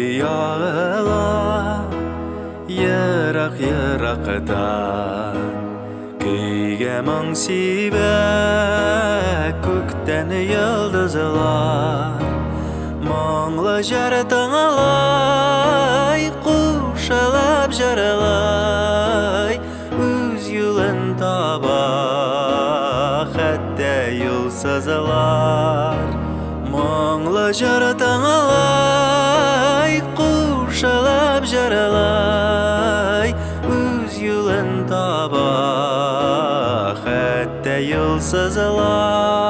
yağılar yırak-yırakdan Köyge mangsibə kökten yıldızlar Mаңлы жардан алай Кушалап жаралай Үз юлын таба Хәтта юлсызлар Маңлы жардан алай Кушалап жаралай Үз юлын таба Хәтта юлсызлар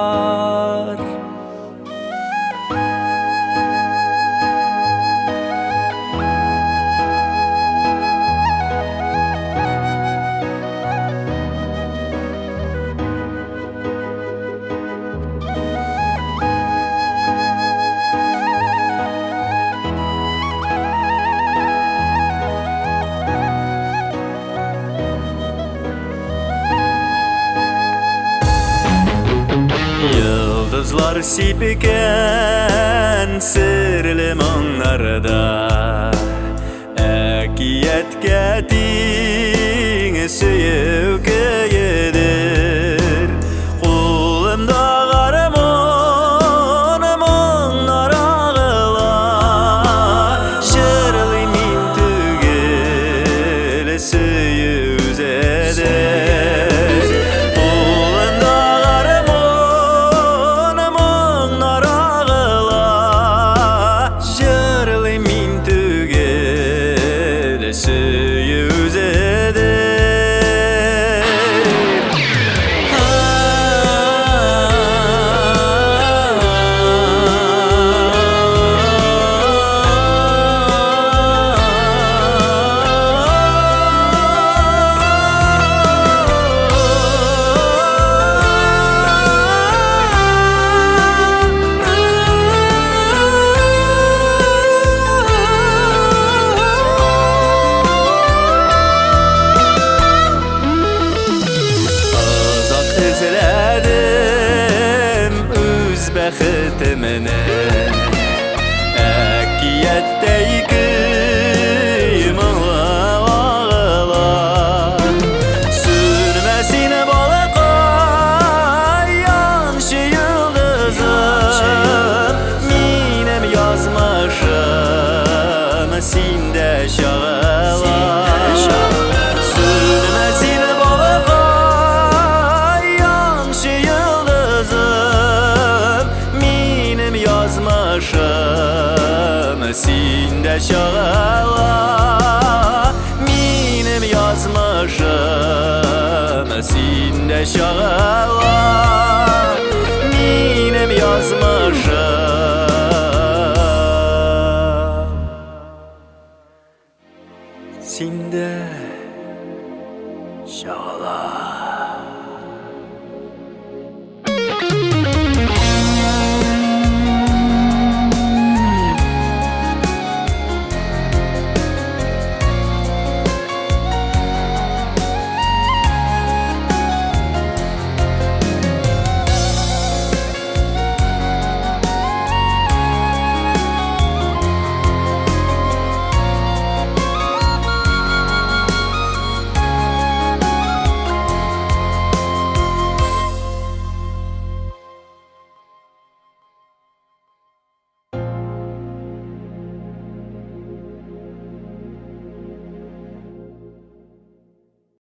Yıldızlar sipiken sirli mаңнарда Әкиятке тиң сөйеу көйедір Қолымда қарымын маңнар ағыла Жырлы мен түгел сөйеу зәдір Бәхетіміне Әкиеттей күйміңі ағыла Сүрмәсін балақай Яншы йылдызым Минем язмашым Синде шағыла Сүрмәсін балақай Яншы yazmışım Sinde şağala Minim yazmışım Sinde şağala Minim yazmışım Sinde şağala